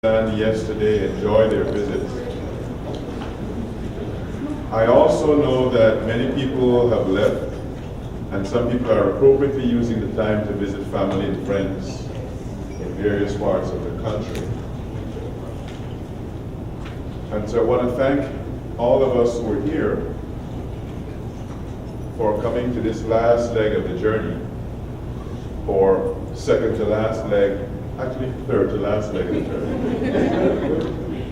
And yesterday enjoyed their visit. I also know that many people have left, and some people are appropriately using the time to visit family and friends in various parts of the country. And so I want to thank all of us who are here for coming to this last leg of the journey, or second to last leg, actually third to last leg of the journey.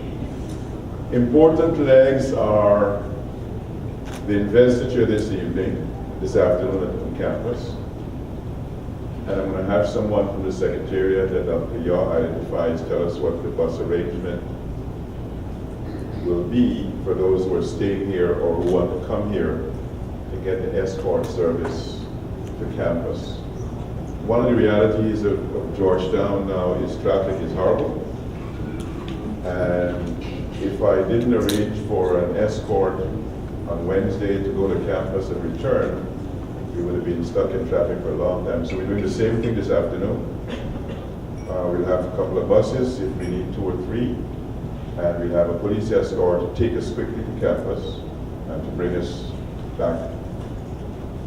Important legs are the investiture this afternoon on campus. And I'm going to have someone from the Secretariat that Dr. Yaw identifies tell us what the bus arrangement will be for those who are staying here or who want to come here to get the escort service to campus. One of the realities of Georgetown now is traffic is horrible. And if I didn't arrange for an escort on Wednesday to go to campus and return, we would have been stuck in traffic for a long time. So we're doing the same thing this afternoon. We'll have a couple of buses if we need 2 or 3. And we have a police escort to take us quickly to campus and to bring us back.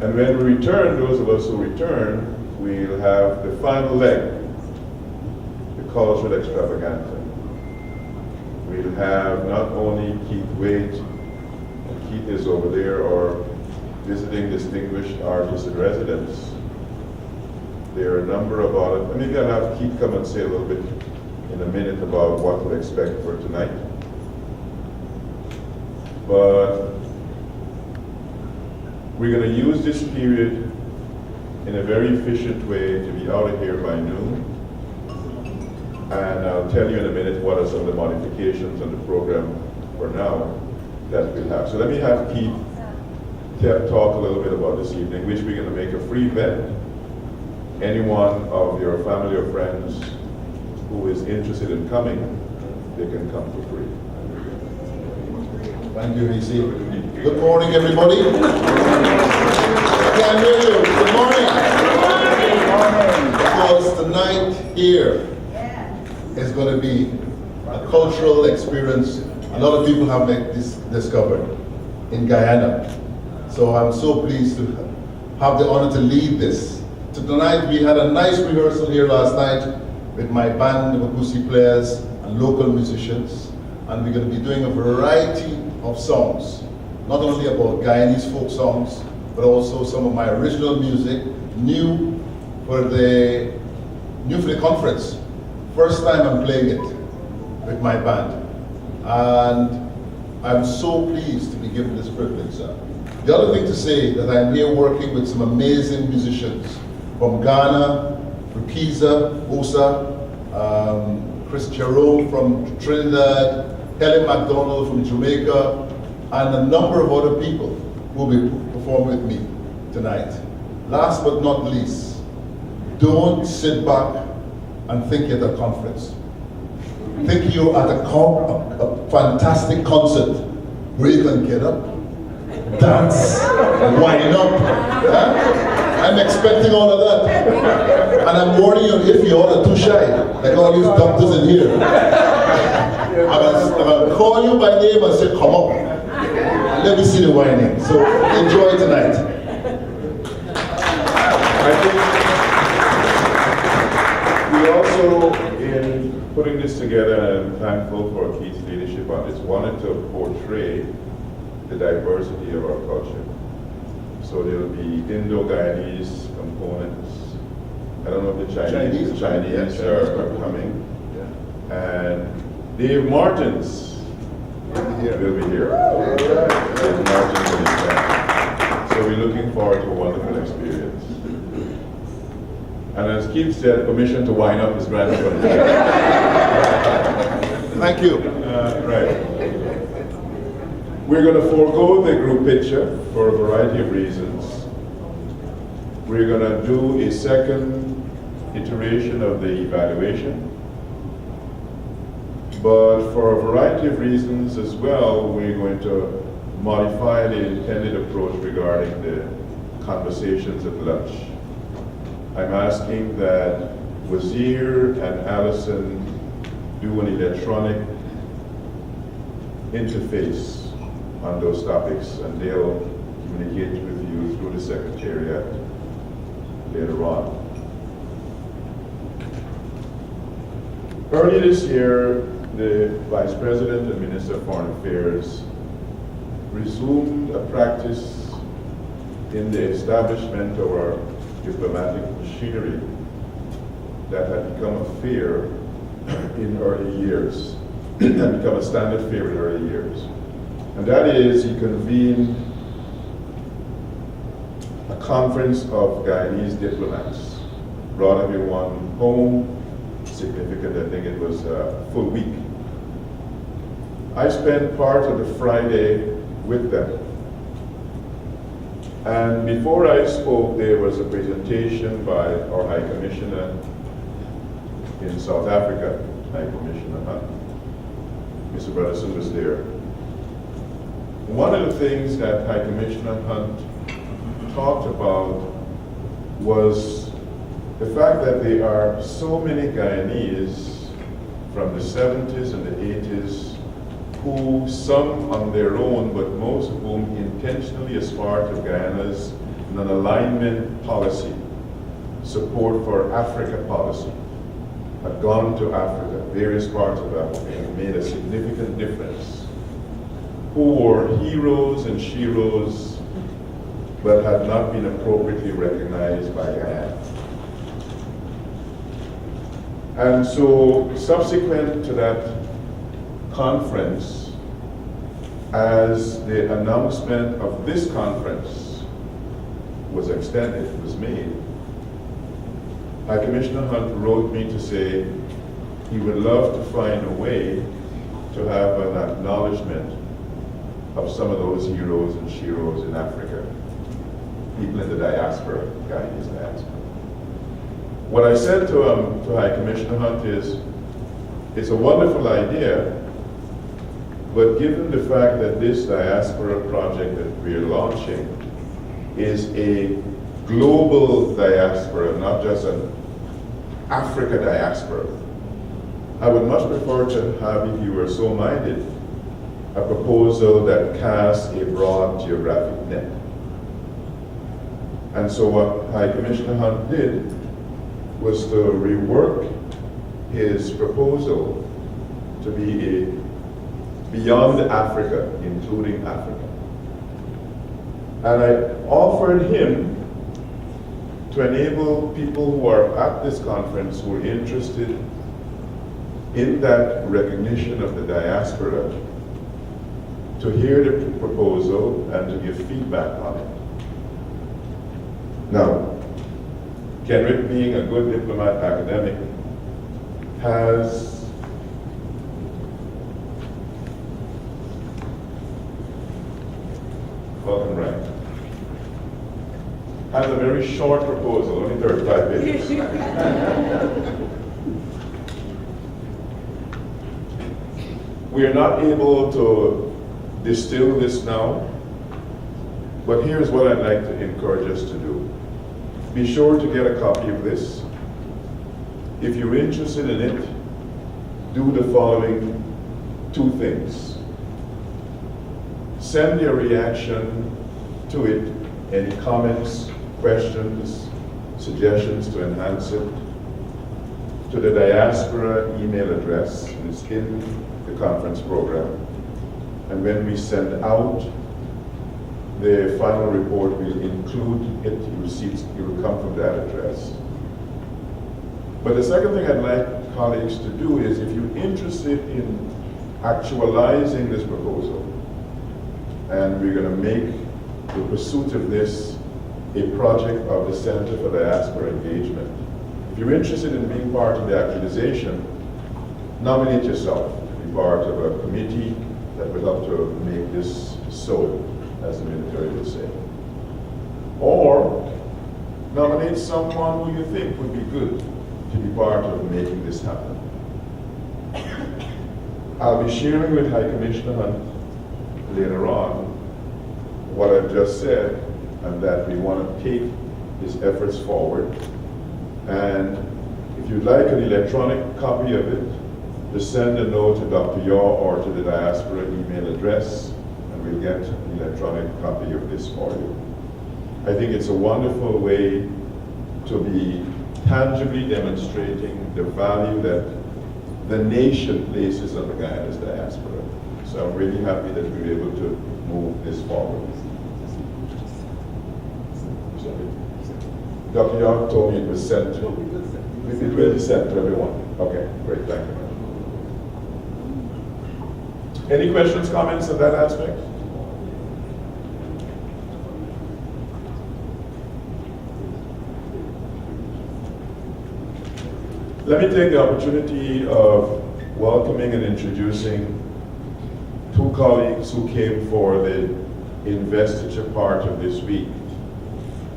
And when we return, those of us who return, we'll have the final leg, the cultural extravaganza. We'll have not only Keith Wade, and Keith is over there, or visiting distinguished artists in residence. There are a number of other, maybe I'll have Keith come and say a little bit in a minute about what to expect for tonight. But we're going to use this period in a very efficient way to be out of here by noon. And I'll tell you in a minute what are some of the modifications on the program for now that we'll have. So let me have Keith talk a little bit about this evening, which we're going to make a free event. Anyone of your family or friends who is interested in coming, they can come for free. Thank you, VC. Good morning, everybody. I can't hear you. Good morning. Because tonight here is going to be a cultural experience a lot of people have discovered in Guyana. So I'm so pleased to have the honor to lead this. So tonight we had a nice rehearsal here last night with my band of acoustic players and local musicians. And we're going to be doing a variety of songs, not only about Guyanese folk songs, but also some of my original music, new for the conference. First time I'm playing it with my band. And I'm so pleased to be given this privilege. The other thing to say that I'm here working with some amazing musicians from Ghana, Rukiza, Osa, Chris Jerome from Trinidad, Helen McDonald from Jamaica, and a number of other people who will be performing with me tonight. Last but not least, don't sit back and think you're at a conference. Think you're at a fantastic concert where you can get up, dance, wind up. I'm expecting all of that. And I'm warning you, if you all are too shy, like all these doctors in here, I'm going to call you by name and say, come up. Let me see the whining. So enjoy tonight. I think we also, in putting this together, and I'm thankful for Keith's leadership on this, wanted to portray the diversity of our culture. So there will be Indo-Guyanese components. I don't know if the Chinese are coming. Yeah. And Dave Martins will be here. Dave Martins and his band. So we're looking forward to a wonderful experience. And as Keith said, permission to wind up is granted. Thank you. Right. We're going to forego the group picture for a variety of reasons. We're going to do a second iteration of the evaluation. But for a variety of reasons as well, we're going to modify the intended approach regarding the conversations at lunch. I'm asking that Wazir and Allison do an electronic interface on those topics, and they'll communicate with you through the Secretariat later on. Earlier this year, the Vice President and Minister of Foreign Affairs resumed a practice in the establishment of our diplomatic machinery that had become a fear in early years, had become a standard fear in early years. And that is, he convened a conference of Guyanese diplomats, brought everyone home, significant, I think it was a full week. I spent part of the Friday with them. And before I spoke, there was a presentation by our High Commissioner in South Africa, High Commissioner Hunt. Mr. Bredesen was there. One of the things that High Commissioner Hunt talked about was the fact that there are so many Guyanese from the 70s and the 80s who, some on their own, but most of whom intentionally as part of Guyana's non-alignment policy, support for Africa policy, had gone to Africa, various parts of Africa, and made a significant difference, who were heroes and sheroes, but had not been appropriately recognized by Guyana. And so, subsequent to that conference, as the announcement of this conference was extended, was made, High Commissioner Hunt wrote me to say he would love to find a way to have an acknowledgement of some of those heroes and sheroes in Africa, people in the diaspora, Guyanese diaspora. What I said to High Commissioner Hunt is, it's a wonderful idea, but given the fact that this diaspora project that we're launching is a global diaspora, not just an Africa diaspora, I would much prefer to have, if you were so minded, a proposal that casts a broad geographic net. And so what High Commissioner Hunt did was to rework his proposal to be a beyond Africa, including Africa. And I offered him to enable people who are at this conference who are interested in that recognition of the diaspora to hear the proposal and to give feedback on it. Now, Kenrick, being a good diplomat academic, has has a very short proposal, only 35 pages. We are not able to distill this now, but here's what I'd like to encourage us to do. Be sure to get a copy of this. If you're interested in it, do the following two things. Send your reaction to it, any comments, questions, suggestions to enhance it, to the Diaspora email address. It's in the conference program. And when we send out the final report, we'll include it, it will come from that address. But the second thing I'd like colleagues to do is, if you're interested in actualizing this proposal, and we're going to make the pursuit of this a project of the Center for Diaspora Engagement. If you're interested in being part of the actualization, nominate yourself to be part of a committee that will help to make this so, as the military would say. Or nominate someone who you think would be good to be part of making this happen. I'll be sharing with High Commissioner Hunt later on what I've just said, and that we want to take his efforts forward. And if you'd like an electronic copy of it, to send a note to Dr. Yaw or to the Diaspora email address, and we'll get an electronic copy of this for you. I think it's a wonderful way to be tangibly demonstrating the value that the nation places on the Guyana's diaspora. So I'm really happy that we were able to move this forward. Dr. Yaw told me it was sent to, it will be sent to everyone. Okay, great, thank you. Any questions, comments on that aspect? Let me take the opportunity of welcoming and introducing two colleagues who came for the investiture part of this week.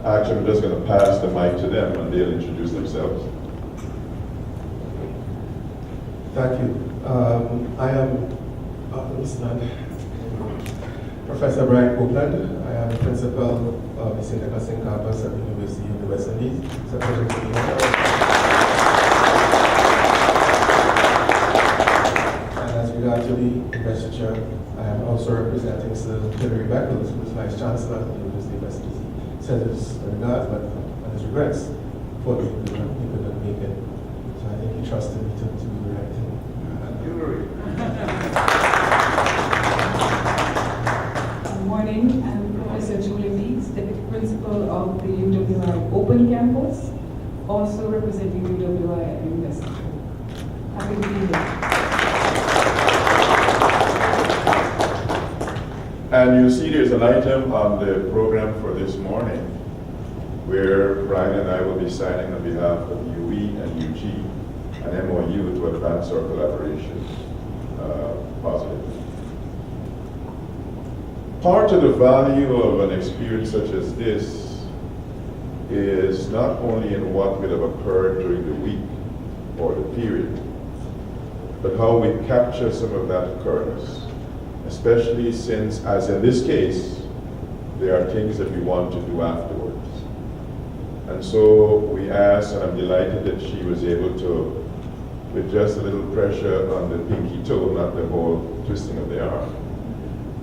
Actually, I'm just going to pass the mic to them and they'll introduce themselves. Thank you. I am Professor Brian Copeland. I am the principal of the St. Augustine campus at the University of the West Indies. It's a pleasure to be here. And as regards to the investiture, I am also representing Sir Plenary, who is Vice Chancellor of the University of West Indies. He says his regards, but his regrets for he couldn't make it. So I think he trusted me to do the right thing. Good morning, I'm Professor Julie Leeds, Deputy Principal of the UWI Open Campus, also representing UWI at University. Happy to be here. And you see there's an item on the program for this morning where Brian and I will be signing on behalf of UE and UG an MOU to advance our collaboration positively. Part of the value of an experience such as this is not only in what will have occurred during the week or the period, but how we capture some of that occurrence, especially since, as in this case, there are things that we want to do afterwards. And so we asked, and I'm delighted that she was able to, with just a little pressure on the pinky toe, not the whole twisting of the arm,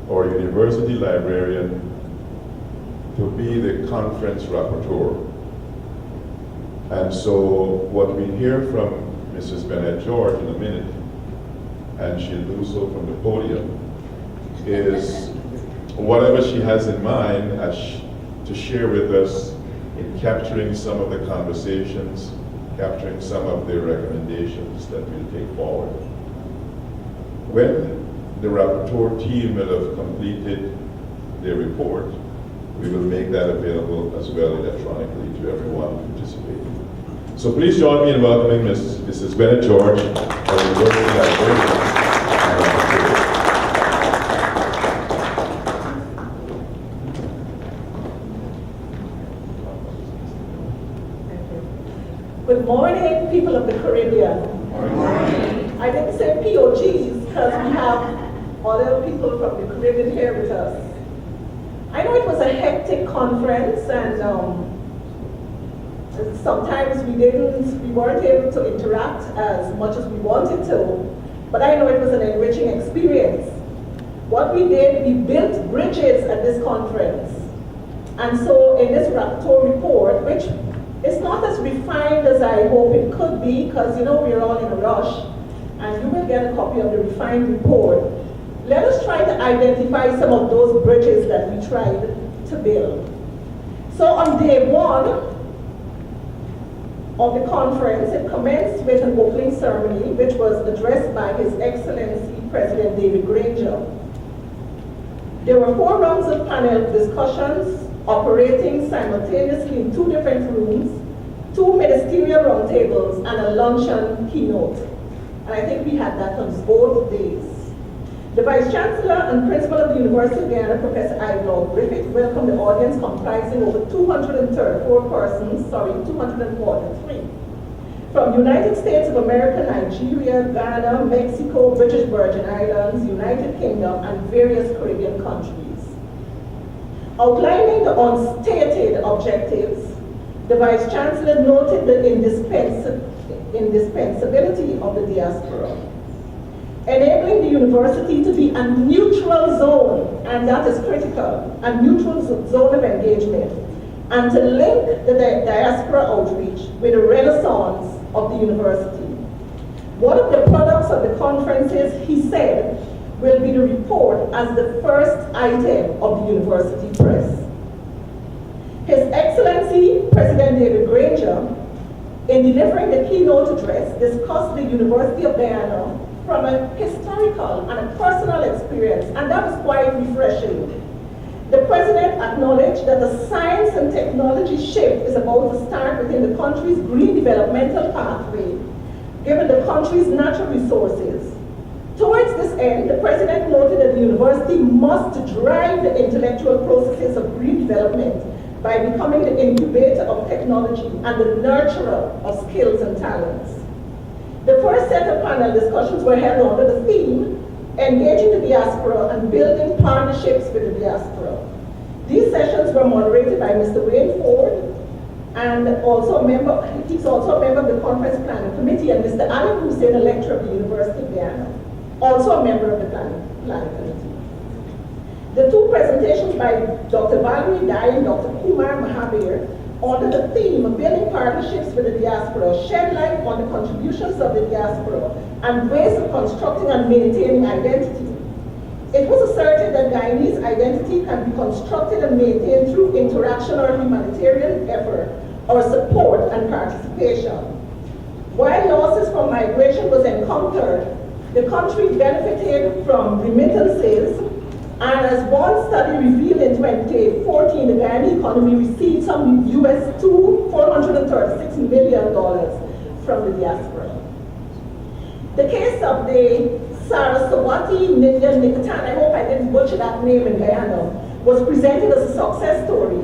or university librarian to be the conference rapporteur. And so what we hear from Mrs. Bennett George in a minute, and she'll do so from the podium, is whatever she has in mind to share with us in capturing some of the conversations, capturing some of the recommendations that we'll take forward. When the rapporteur team will have completed their report, we will make that available as well electronically to everyone participating. So please join me in welcoming Mrs. Bennett George, our University Librarian. Good morning, people of the Caribbean. Good morning. I didn't say POGs because we have other people from the Caribbean here with us. I know it was a hectic conference and sometimes we weren't able to interact as much as we wanted to, but I know it was an enriching experience. What we did, we built bridges at this conference. And so in this rapporteur report, which is not as refined as I hope it could be, because we're all in a rush, and you will get a copy of the refined report. Let us try to identify some of those bridges that we tried to build. So on day one of the conference, it commenced with an opening ceremony, which was addressed by His Excellency President David Granger. There were 4 rounds of panel discussions operating simultaneously in 2 different rooms, 2 ministerial roundtables, and a luncheon keynote. And I think we had that on both days. The Vice Chancellor and Principal of the University of Guyana, Professor Ivor Griffith, welcomed the audience comprising over 243, from United States of America, Nigeria, Ghana, Mexico, British Virgin Islands, United Kingdom, and various Caribbean countries. Outlining the unstated objectives, the Vice Chancellor noted the indispensability of the diaspora. enabling the university to be a neutral zone, and that is critical, a neutral zone of engagement, and to link the diaspora outreach with the renaissance of the university. One of the products of the conferences, he said, will be the report as the first item of the university press. His Excellency, President David Granger, in delivering the keynote address, discussed the University of Guyana from a historical and a personal experience, and that was quite refreshing. The President acknowledged that the science and technology shift is about to start within the country's green developmental pathway, given the country's natural resources. Towards this end, the President noted that the university must drive the intellectual processes of green development by becoming the incubator of technology and the nurturer of skills and talents. The first set of panel discussions were held under the theme, Engaging the Diaspora and Building Partnerships with the Diaspora. These sessions were moderated by Mr. Wayne Ford, and he's also a member of the Conference Planning Committee, and Mr. Alan Hussein, a lecturer of the University of Guyana, also a member of the Planning Committee. The two presentations by Dr. Valerie Dye and Dr. Kumar Mahabir under the theme of building partnerships with the diaspora shed light on the contributions of the diaspora and ways of constructing and maintaining identity. It was asserted that Guyanese identity can be constructed and maintained through interaction or humanitarian effort or support and participation. While losses from migration was encountered, the country benefited from remittances, and as one study revealed in 2014, the Guyana economy received some $436 million from the diaspora. The case of the Saraswati Nidya Nikatan, I hope I didn't butcher that name in Guyana, was presented as a success story.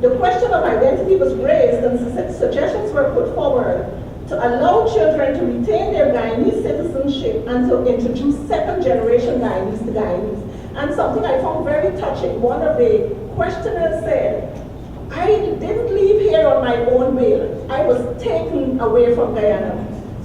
The question of identity was raised and suggestions were put forward to allow children to retain their Guyanese citizenship and to introduce second-generation Guyanese to Guyanese. And something I found very touching, one of the questioners said, I didn't leave here on my own will. I was taken away from Guyana.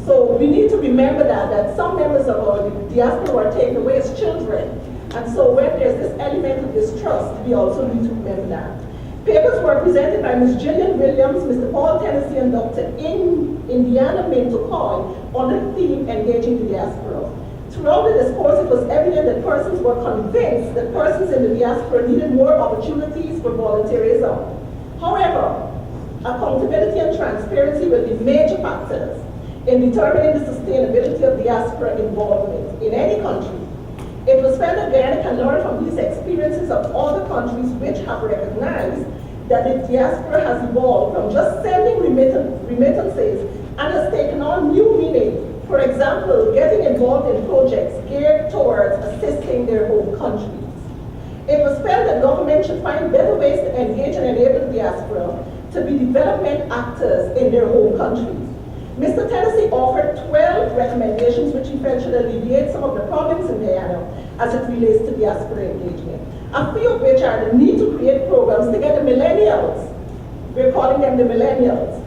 So we need to remember that some members of our diaspora were taken away as children. And so when there's this element of distrust, we also need to remember that. Papers were presented by Ms. Gillian Williams, Mr. Paul Tennessee, and Dr. Indiana Minto-Coy on the theme Engaging the Diaspora. Throughout the discourse, it was evident that persons were convinced that persons in the diaspora needed more opportunities for volunteerism. However, accountability and transparency will be major factors in determining the sustainability of diaspora involvement in any country. It was felt that Guyana can learn from these experiences of other countries which have recognized that the diaspora has evolved from just sending remittances and has taken on new meaning. For example, getting involved in projects geared towards assisting their home countries. It was felt that government should find better ways to engage and enable the diaspora to be development actors in their home countries. Mr. Tennessee offered 12 recommendations which he felt should alleviate some of the problems in Guyana as it relates to diaspora engagement. A few of which are the need to create programs to get the millennials, we're calling them the millennials,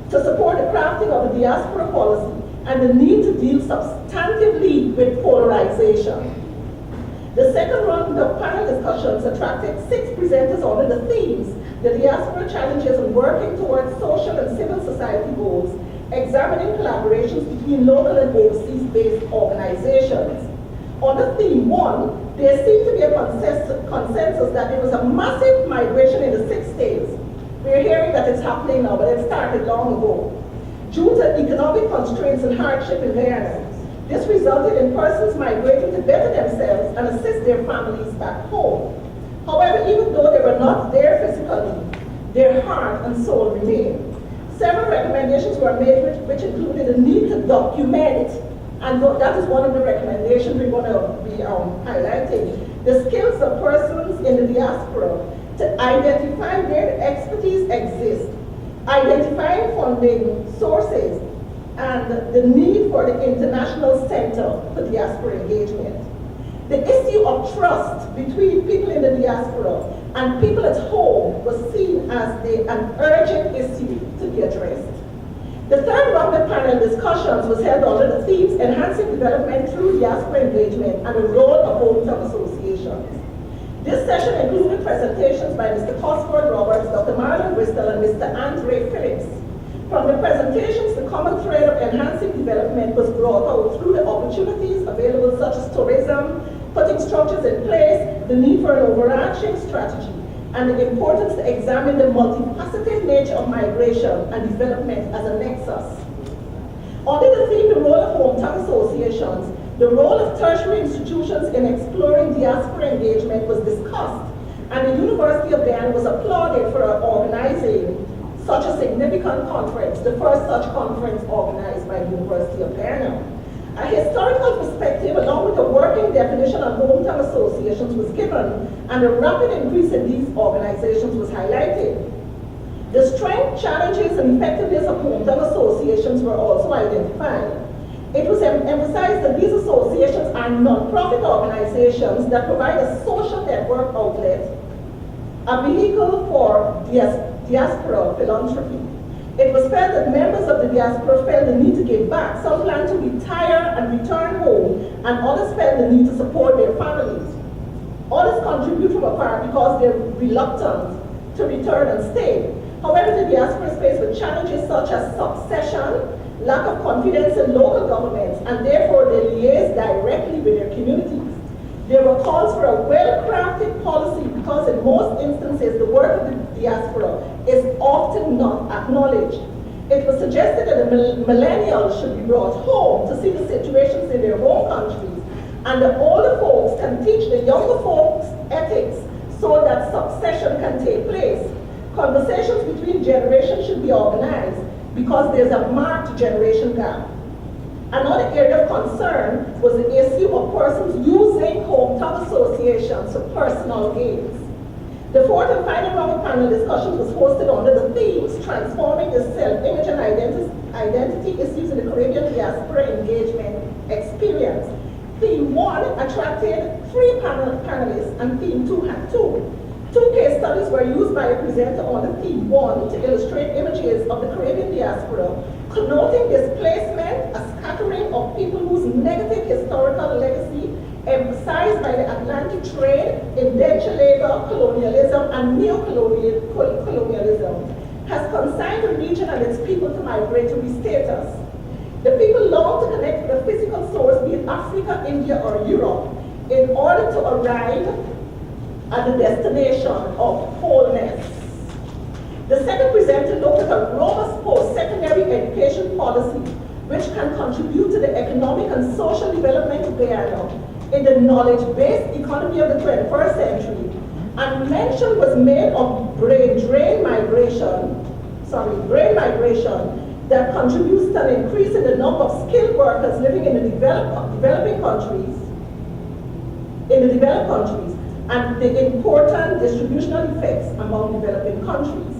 to support the crafting of a diaspora policy, and the need to deal substantively with polarization. The second round of panel discussions attracted 6 presenters under the themes, the diaspora challenges and working towards social and civil society goals, examining collaborations between local and overseas-based organizations. On the theme 1, there seemed to be a consensus that there was a massive migration in the 60s. We're hearing that it's happening now, but it started long ago. Due to economic constraints and hardship in Guyana, this resulted in persons migrating to better themselves and assist their families back home. However, even though they were not there physically, their heart and soul remained. Several recommendations were made which included the need to document, and that is one of the recommendations we're going to be highlighting, the skills of persons in the diaspora to identify where the expertise exists, identifying funding sources, and the need for the International Center for Diaspora Engagement. The issue of trust between people in the diaspora and people at home was seen as an urgent issue to be addressed. The third round of panel discussions was held under the themes enhancing development through diaspora engagement and the role of hometown associations. This session included presentations by Mr. Cosford Roberts, Dr. Marlon Bristol, and Mr. Andre Phillips. From the presentations, the common thread of enhancing development was brought out through the opportunities available such as tourism, putting structures in place, the need for an overarching strategy, and the importance to examine the multifaceted nature of migration and development as a nexus. Under the theme, the role of hometown associations, the role of tertiary institutions in exploring diaspora engagement was discussed, and the University of Guyana was applauded for organizing such a significant conference, the first such conference organized by the University of Guyana. A historical perspective along with a working definition of hometown associations was given, and the rapid increase in these organizations was highlighted. The strength, challenges, and effectiveness of hometown associations were also identified. It was emphasized that these associations are non-profit organizations that provide a social network outlet, a vehicle for diaspora philanthropy. It was felt that members of the diaspora felt the need to give back. Some planned to retire and return home, and others felt the need to support their families. Others contribute from afar because they're reluctant to return and stay. However, the diaspora is faced with challenges such as succession, lack of confidence in local governments, and therefore they liaise directly with their communities. There were calls for a well-crafted policy because in most instances the work of the diaspora is often not acknowledged. It was suggested that the millennials should be brought home to see the situations in their home countries, and the older folks can teach the younger folks ethics so that succession can take place. Conversations between generations should be organized because there's a marked generation gap. Another area of concern was the issue of persons using hometown associations for personal gains. The fourth and final round of panel discussions was hosted under the themes transforming the self-image and identity issues in the Caribbean diaspora engagement experience. Theme 1 attracted 3 panelists, and Theme 2 had 2. 2 case studies were used by a presenter on the Theme 1 to illustrate images of the Caribbean diaspora, connoting displacement, a scattering of people whose negative historical legacy, emphasized by the Atlantic trade, indenture labor, colonialism, and neo-colonialism, has consigned the region and its people to migratory status. The people long to connect with a physical source, be it Africa, India, or Europe, in order to arrive at the destination of wholeness. The second presenter looked at a robust post-secondary education policy which can contribute to the economic and social development of Guyana in the knowledge-based economy of the 21st century. And mention was made of brain migration that contributes to an increase in the number of skilled workers living in the developed countries, and the important distributional effects among developing countries.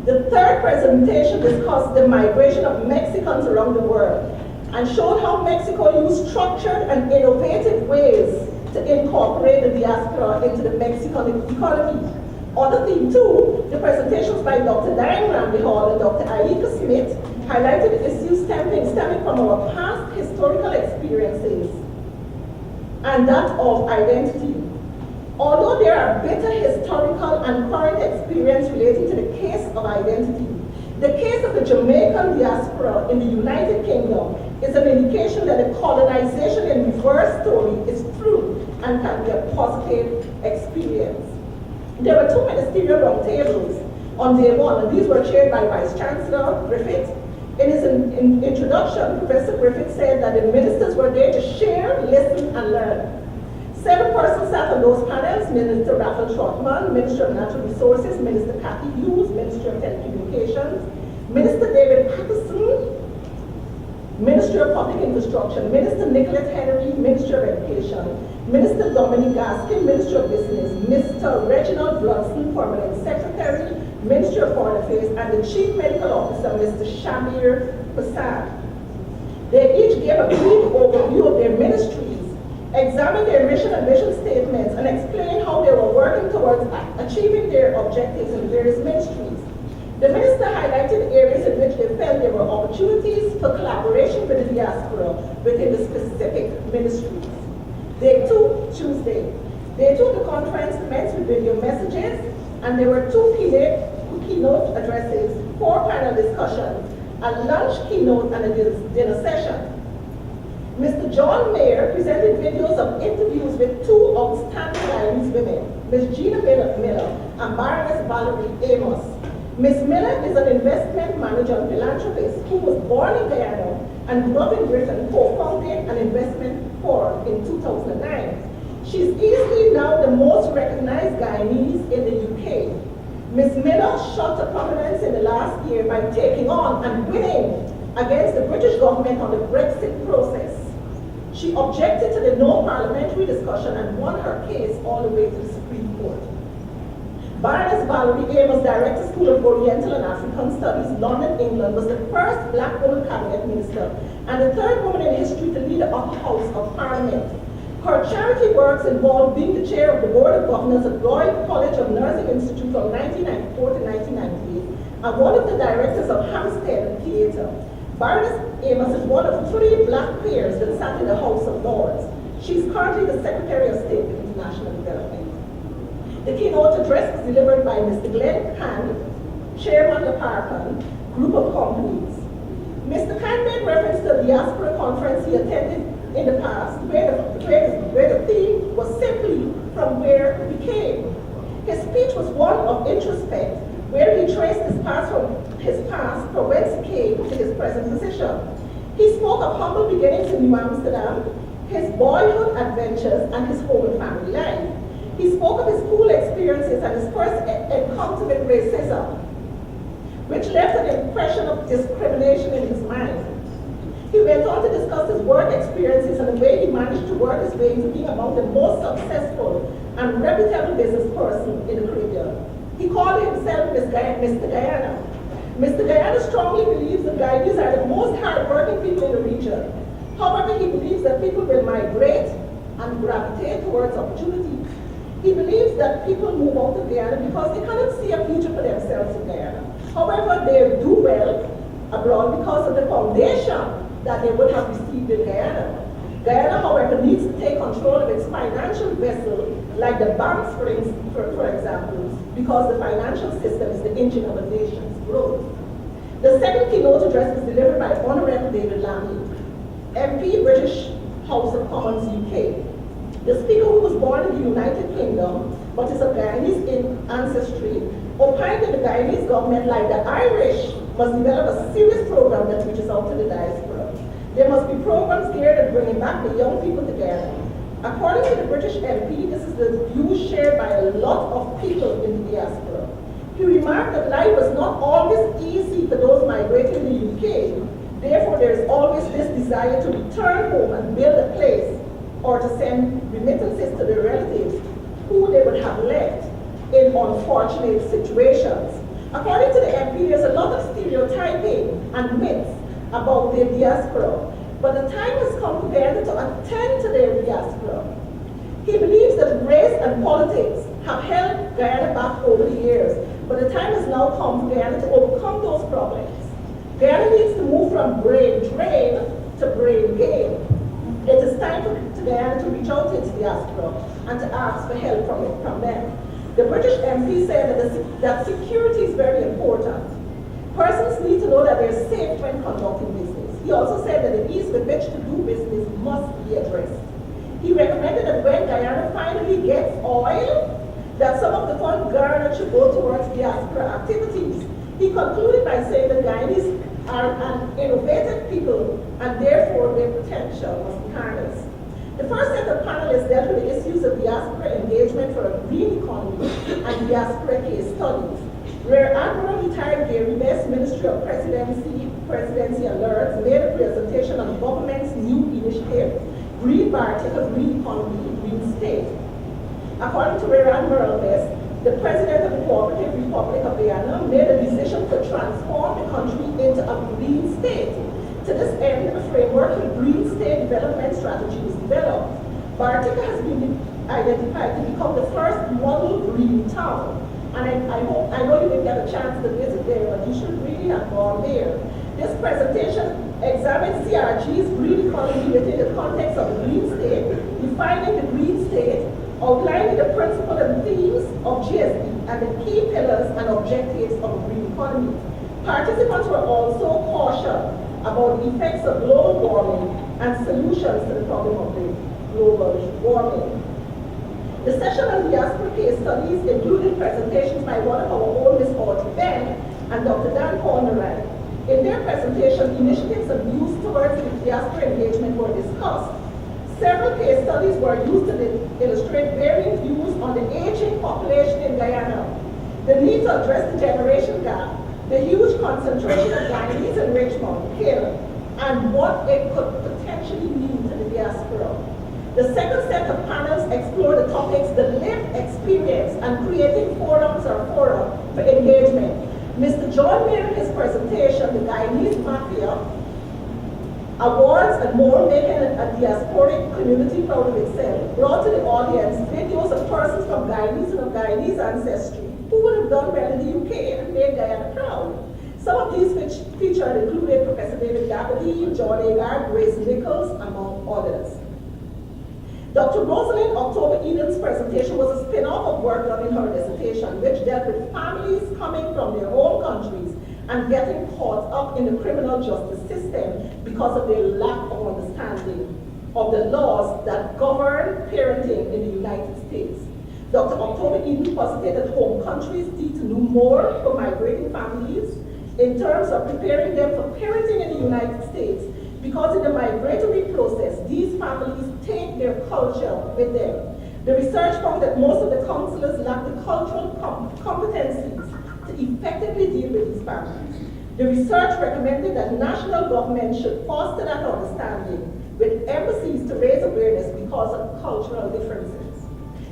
The third presentation discussed the migration of Mexicans around the world and showed how Mexico used structured and innovative ways to incorporate the diaspora into the Mexican economy. On the Theme 2, the presentations by Dr. Diane Ramsey Hall and Dr. Aika Smith highlighted issues stemming from our past historical experiences and that of identity. Although there are bitter historical and current experience relating to the case of identity, the case of the Jamaican diaspora in the United Kingdom is an indication that the colonization in reverse story is true and can be a positive experience. There were 2 ministerial roundtables on day 1, and these were chaired by Vice Chancellor Griffith. In his introduction, Professor Griffith said that the ministers were there to share, listen, and learn. 7 persons sat on those panels: Minister Rafael Trotman, Minister of Natural Resources, Minister Kathy Hughes, Minister of Telecommunications, Minister David Patterson, Minister of Public Infrastructure, Minister Nicolette Henry, Minister of Education, Minister Dominic Gaskin, Minister of Business, Mr. Reginald Brunson, Permanent Secretary, Minister of Foreign Affairs, and the Chief Medical Officer, Mr. Shamir Prasad. They each gave a brief overview of their ministries, examined their mission and vision statements, and explained how they were working towards achieving their objectives in various ministries. The minister highlighted areas in which they felt there were opportunities for collaboration with the diaspora within the specific ministries. Day 2, Tuesday. Day 2 of the conference commenced with video messages, and there were 2 keynote addresses, 4 panel discussions, a lunch keynote, and a dinner session. Mr. John Mayer presented videos of interviews with 2 outstanding Guyanese women, Ms. Gina Miller and Baroness Valerie Amos. Ms. Miller is an investment manager and philanthropist who was born in Guyana and grew up in Britain, co-founding an investment forum in 2009. She's easily now the most recognized Guyanese in the UK. Ms. Miller shot to prominence in the last year by taking on and winning against the British government on the Brexit process. She objected to the no parliamentary discussion and won her case all the way to the Supreme Court. Baroness Valerie Amos, Director, School of Oriental and African Studies, London, England, was the first black woman cabinet minister and the 3rd woman in history to lead the upper house of parliament. Her charity works involved being the chair of the Board of Governors of Royal College of Nursing Institute from 1994 to 1998 and one of the directors of Hampstead Theatre. Baroness Amos is one of 3 black peers that sat in the House of Lords. She's currently the Secretary of State for International Development. The keynote address was delivered by Mr. Glenn Kahn, Chairman of the Paracon Group of Companies. Mr. Kahn made reference to the Diaspora conference he attended in the past, where the theme was simply from where we came. His speech was one of introspect, where he traced his past from whence he came to his present position. He spoke of humble beginnings in New Amsterdam, his boyhood adventures, and his home and family life. He spoke of his school experiences and his first encounter with racism, which left an impression of discrimination in his mind. He went on to discuss his work experiences and the way he managed to work his way into being among the most successful and reputable business person in the Caribbean. He called himself Mr. Guyana. Mr. Guyana strongly believes that Guyanese are the most hardworking people in the region. However, he believes that people will migrate and gravitate towards opportunities. He believes that people move out of Guyana because they cannot see a future for themselves in Guyana. However, they do well abroad because of the foundation that they would have received in Guyana. Guyana, however, needs to take control of its financial vessel, like the banks, for example, because the financial system is the engine of a nation's growth. The second keynote address was delivered by Honorable David Lammy, MP, British House of Commons, UK. The speaker, who was born in the United Kingdom, but is of Guyanese ancestry, opined that the Guyanese government, like the Irish, must develop a serious program that reaches out to the diaspora. There must be programs geared at bringing back the young people to Guyana. According to the British MP, this is the view shared by a lot of people in the diaspora. He remarked that life was not always easy for those migrating in the UK. Therefore, there is always this desire to return home and build a place, or to send remittances to their relatives who they would have left in unfortunate situations. According to the MP, there's a lot of stereotyping and myths about their diaspora, but the time has come for Guyana to attend to their diaspora. He believes that race and politics have held Guyana back over the years, but the time has now come for Guyana to overcome those problems. Guyana needs to move from brain drain to brain gain. It is time for Guyana to reach out to its diaspora and to ask for help from them. The British MP said that security is very important. Persons need to know that they're safe when conducting business. He also said that the ease with which to do business must be addressed. He recommended that when Guyana finally gets oil, that some of the funds garnered should go towards diaspora activities. He concluded by saying that Guyanese are an innovative people and therefore their potential must be harnessed. The first set of panelists dealt with the issues of diaspora engagement for a green economy and diaspora case studies. Rear Admiral retired Gary Best, Ministry of Presidency Alerts, made a presentation on the government's new initiative, Green Bartica, Green Economy, Green State. According to Rear Admiral Best, the President of the Cooperative Republic of Guyana made a decision to transform the country into a green state. To this end, a framework for green state development strategy was developed. Bartica has been identified to become the first model green town. and I know you didn't get a chance to visit there, but you should really have gone there. This presentation examines CRG's green economy within the context of the green state, defining the green state, outlining the principles and themes of GSD, and the key pillars and objectives of the green economy. Participants were also cautioned about the effects of global warming and solutions to the problem of the global warming. The session on diaspora case studies included presentations by one of our own, Ms. Audrey Ben and Dr. Dan Corneran. In their presentation, initiatives and views towards the diaspora engagement were discussed. Several case studies were used to illustrate varying views on the aging population in Guyana, the need to address the generation gap, the huge concentration of Guyanese in Richmond Hill, and what it could potentially mean to the diaspora. The second set of panels explore the topics the lived experience and creating forums or fora for engagement. Mr. John made in his presentation, the Guyanese Mafia, awards and more, making a diasporic community proud of itself, brought to the audience videos of persons from Guyanese and of Guyanese ancestry who would have done well in the UK and made Guyana proud. Some of these featured included Professor David Gabadie, John Agard, Grace Nichols, among others. Dr. Rosalind October Eden's presentation was a spin-off of work done in her dissertation, which dealt with families coming from their home countries and getting caught up in the criminal justice system because of their lack of understanding of the laws that govern parenting in the United States. Dr. October Eden posited that home countries need to do more for migrating families in terms of preparing them for parenting in the United States, because in the migratory process, these families take their culture with them. The research found that most of the counselors lack the cultural competencies to effectively deal with these families. The research recommended that national government should foster that understanding with embassies to raise awareness because of cultural differences.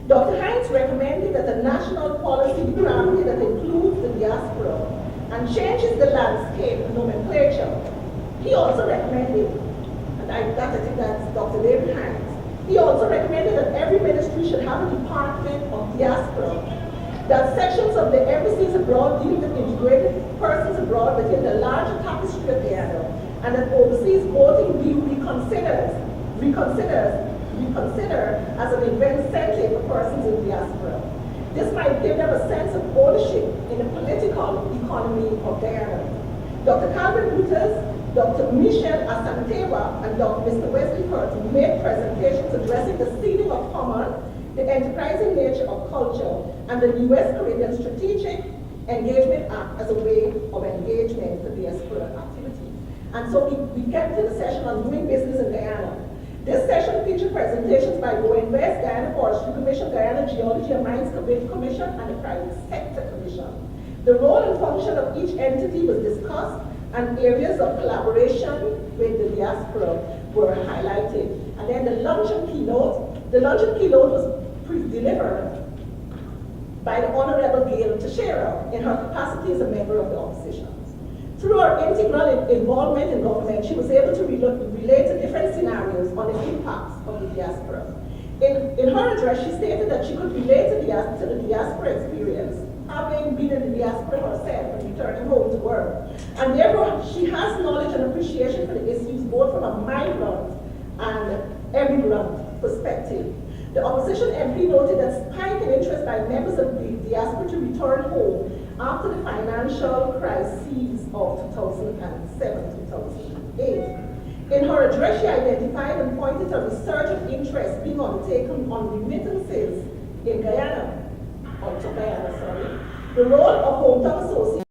Dr. Hines recommended that a national policy be crafted that includes the diaspora and changes the landscape nomenclature. He also recommended, and I think that's Dr. David Hines, he also recommended that every ministry should have a department of diaspora, that sections of the embassies abroad deal with integrated persons abroad within the larger tapestry of Guyana, and that overseas voting be reconsidered as an incentive for persons in diaspora. This might give them a sense of ownership in the political economy of Guyana. Dr. Calvin Reuters, Dr. Michelle Asantewa, and Dr. Mr. Wesley Curtin made presentations addressing the ceding of common, the enterprising nature of culture, and the U.S. Caribbean Strategic Engagement Act as a way of engagement for diaspora activity. And so we get to the session on doing business in Guyana. This session featured presentations by Goen West, Guyana Forestry Commission, Guyana Geology and Mines Commission, and the Private Sector Commission. The role and function of each entity was discussed, and areas of collaboration with the diaspora were highlighted. And then the luncheon keynote was delivered by the Honorable Gail Teixeira in her capacity as a member of the opposition. Through her integral involvement in government, she was able to relate to different scenarios on the impacts of the diaspora. In her address, she stated that she could relate to the diaspora experience, having been in the diaspora herself and returning home to work. And therefore, she has knowledge and appreciation for the issues both from a migrant and emigrant perspective. The opposition MP noted that spike in interest by members of the diaspora to return home after the financial crises of 2007-2008. In her address, she identified and pointed to a resurgent interest being undertaken on remittances in Guyana, the role of hometown associations